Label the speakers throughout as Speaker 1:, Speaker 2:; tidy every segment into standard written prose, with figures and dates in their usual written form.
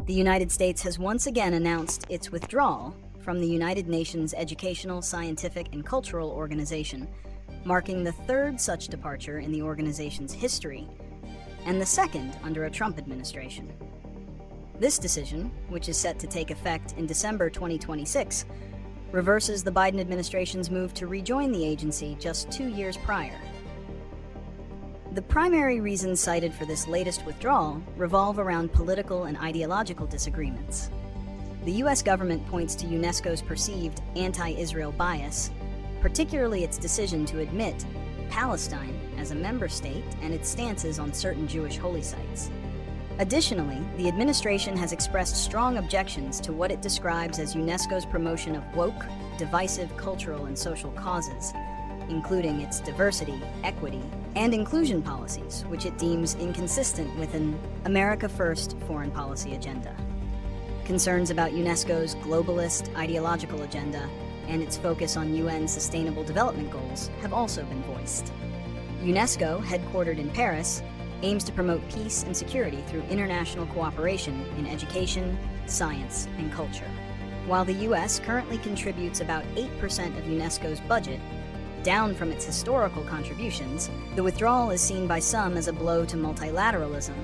Speaker 1: The United States has once again announced its withdrawal from the United Nations Educational, Scientific, and Cultural Organization, marking the third such departure in the organization's history, and the second under a Trump administration. This decision, which is set to take effect in December 2026, reverses the Biden administration's move to rejoin the agency just 2 years prior. The primary reasons cited for this latest withdrawal revolve around political and ideological disagreements. The U.S. government points to UNESCO's perceived anti-Israel bias, particularly its decision to admit Palestine as a member state and its stances on certain Jewish holy sites. Additionally, the administration has expressed strong objections to what it describes as UNESCO's promotion of woke, divisive cultural and social causes, including its diversity, equity, and inclusion policies, which it deems inconsistent with an America First foreign policy agenda. Concerns about UNESCO's globalist ideological agenda and its focus on UN Sustainable Development Goals have also been voiced. UNESCO, headquartered in Paris, aims to promote peace and security through international cooperation in education, science, and culture. While the U.S. currently contributes about 8% of UNESCO's budget, down from its historical contributions, the withdrawal is seen by some as a blow to multilateralism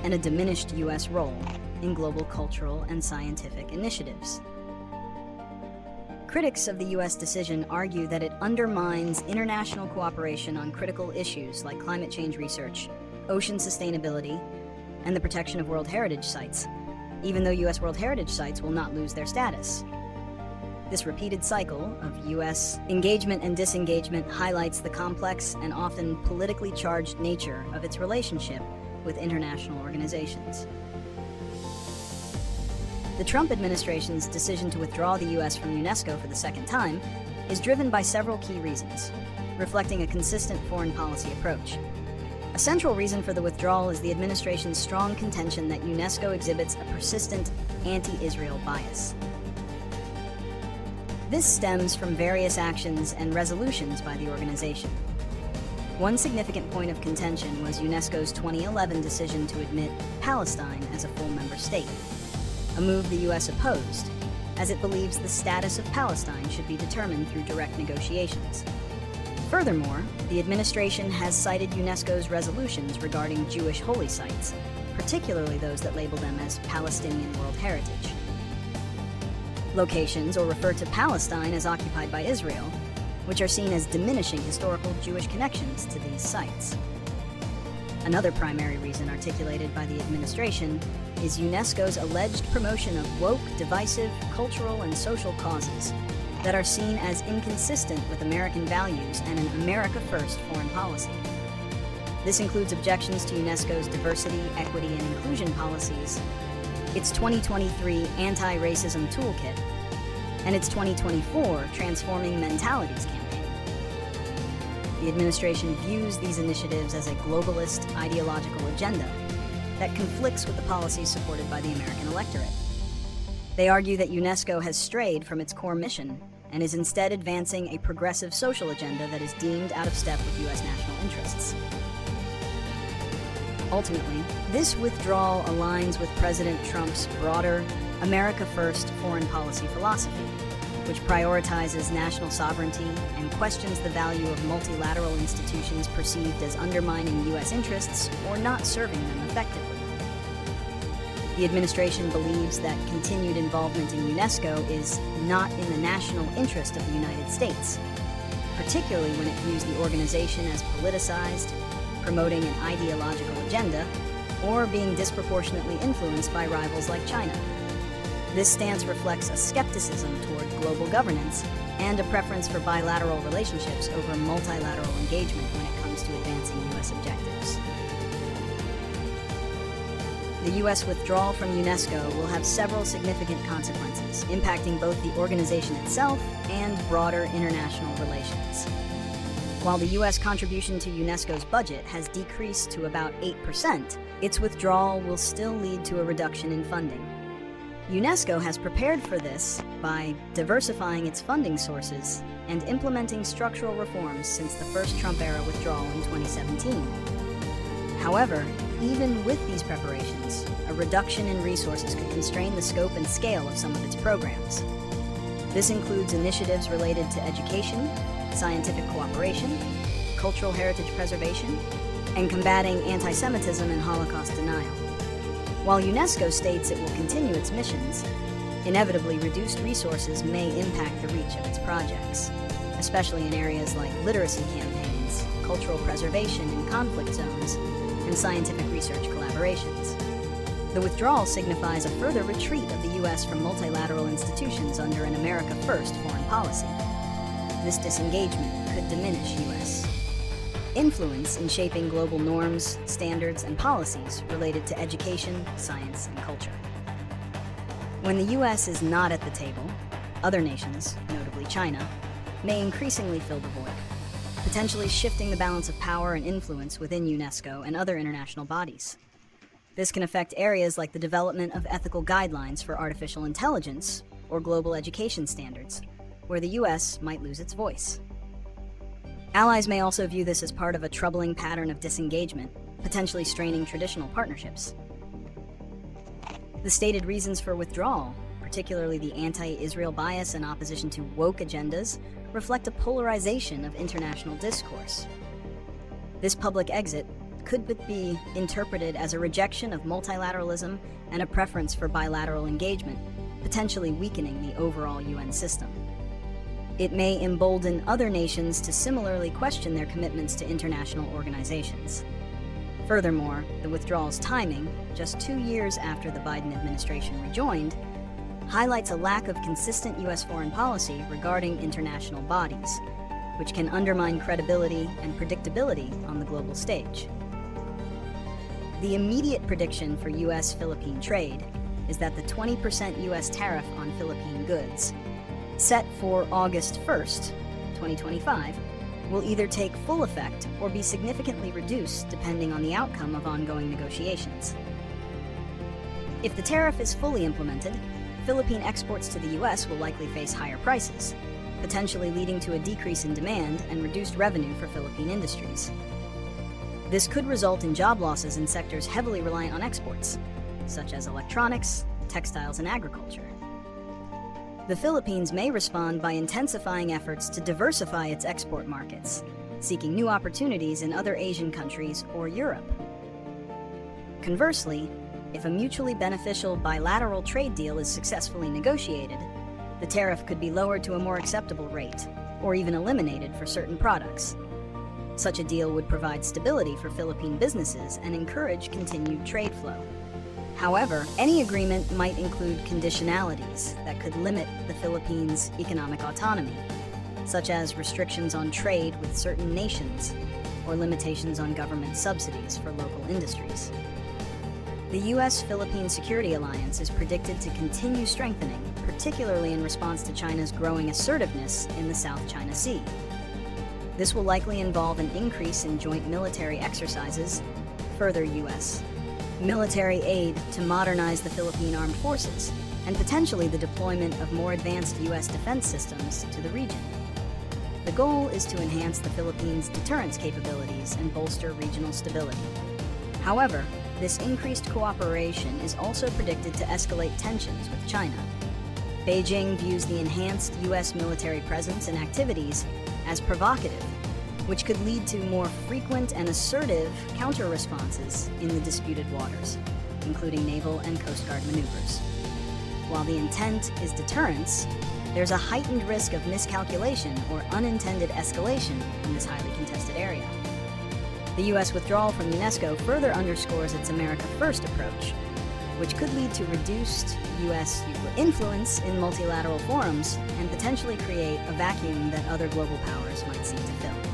Speaker 1: and a diminished U.S. role in global cultural and scientific initiatives. Critics of the U.S. decision argue that it undermines international cooperation on critical issues like climate change research, ocean sustainability, and the protection of World Heritage Sites, even though U.S. World Heritage Sites will not lose their status. This repeated cycle of U.S. engagement and disengagement highlights the complex and often politically charged nature of its relationship with international organizations. The Trump administration's decision to withdraw the U.S. from UNESCO for the second time is driven by several key reasons, reflecting a consistent foreign policy approach. A central reason for the withdrawal is the administration's strong contention that UNESCO exhibits a persistent anti-Israel bias. This stems from various actions and resolutions by the organization. One significant point of contention was UNESCO's 2011 decision to admit Palestine as a full member state, a move the U.S. opposed, as it believes the status of Palestine should be determined through direct negotiations. Furthermore, the administration has cited UNESCO's resolutions regarding Jewish holy sites, particularly those that label them as Palestinian World Heritage. Locations or refer to Palestine as occupied by Israel, which are seen as diminishing historical Jewish connections to these sites. Another primary reason articulated by the administration is UNESCO's alleged promotion of woke, divisive, cultural, and social causes that are seen as inconsistent with American values and an America First foreign policy. This includes objections to UNESCO's diversity, equity, and inclusion policies, its 2023 Anti-Racism Toolkit, and its 2024 Transforming Mentalities campaign. The administration views these initiatives as a globalist ideological agenda that conflicts with the policies supported by the American electorate. They argue that UNESCO has strayed from its core mission and is instead advancing a progressive social agenda that is deemed out of step with U.S. national interests. Ultimately, this withdrawal aligns with President Trump's broader America First foreign policy philosophy, which prioritizes national sovereignty and questions the value of multilateral institutions perceived as undermining U.S. interests or not serving them effectively. The administration believes that continued involvement in UNESCO is not in the national interest of the United States, particularly when it views the organization as politicized, promoting an ideological agenda, or being disproportionately influenced by rivals like China. This stance reflects a skepticism toward global governance and a preference for bilateral relationships over multilateral engagement when it comes to advancing U.S. objectives. The U.S. withdrawal from UNESCO will have several significant consequences, impacting both the organization itself and broader international relations. While the U.S. contribution to UNESCO's budget has decreased to about 8%, its withdrawal will still lead to a reduction in funding. UNESCO has prepared for this by diversifying its funding sources and implementing structural reforms since the first Trump-era withdrawal in 2017. However, even with these preparations, a reduction in resources could constrain the scope and scale of some of its programs. This includes initiatives related to education, scientific cooperation, cultural heritage preservation, and combating anti-Semitism and Holocaust denial. While UNESCO states it will continue its missions, inevitably reduced resources may impact the reach of its projects, especially in areas like literacy campaigns, cultural preservation in conflict zones, and scientific research collaborations. The withdrawal signifies a further retreat of the U.S. from multilateral institutions under an America First foreign policy. This disengagement could diminish U.S. influence in shaping global norms, standards, and policies related to education, science, and culture. When the U.S. is not at the table, other nations, notably China, may increasingly fill the void, potentially shifting the balance of power and influence within UNESCO and other international bodies. This can affect areas like the development of ethical guidelines for artificial intelligence or global education standards, where the U.S. might lose its voice. Allies may also view this as part of a troubling pattern of disengagement, potentially straining traditional partnerships. The stated reasons for withdrawal, particularly the anti-Israel bias and opposition to woke agendas, reflect a polarization of international discourse. This public exit could be interpreted as a rejection of multilateralism and a preference for bilateral engagement, potentially weakening the overall UN system. It may embolden other nations to similarly question their commitments to international organizations. Furthermore, the withdrawal's timing, just 2 years after the Biden administration rejoined, highlights a lack of consistent U.S. foreign policy regarding international bodies, which can undermine credibility and predictability on the global stage. The immediate prediction for U.S.-Philippine trade is that the 20% U.S. tariff on Philippine goods, set for August 1st, 2025, will either take full effect or be significantly reduced depending on the outcome of ongoing negotiations. If the tariff is fully implemented, Philippine exports to the U.S. will likely face higher prices, potentially leading to a decrease in demand and reduced revenue for Philippine industries. This could result in job losses in sectors heavily reliant on exports, such as electronics, textiles, and agriculture. The Philippines may respond by intensifying efforts to diversify its export markets, seeking new opportunities in other Asian countries or Europe. Conversely, if a mutually beneficial bilateral trade deal is successfully negotiated, the tariff could be lowered to a more acceptable rate, or even eliminated for certain products. Such a deal would provide stability for Philippine businesses and encourage continued trade flow. However, any agreement might include conditionalities that could limit the Philippines' economic autonomy, such as restrictions on trade with certain nations or limitations on government subsidies for local industries. The U.S.-Philippine Security Alliance is predicted to continue strengthening, particularly in response to China's growing assertiveness in the South China Sea. This will likely involve an increase in joint military exercises, further U.S. military aid to modernize the Philippine armed forces, and potentially the deployment of more advanced U.S. defense systems to the region. The goal is to enhance the Philippines' deterrence capabilities and bolster regional stability. However, this increased cooperation is also predicted to escalate tensions with China. Beijing views the enhanced U.S. military presence and activities as provocative, which could lead to more frequent and assertive counter-responses in the disputed waters, including naval and Coast Guard maneuvers. While the intent is deterrence, there's a heightened risk of miscalculation or unintended escalation in this highly contested area. The U.S. withdrawal from UNESCO further underscores its America First approach, which could lead to reduced U.S. influence in multilateral forums and potentially create a vacuum that other global powers might seek to fill.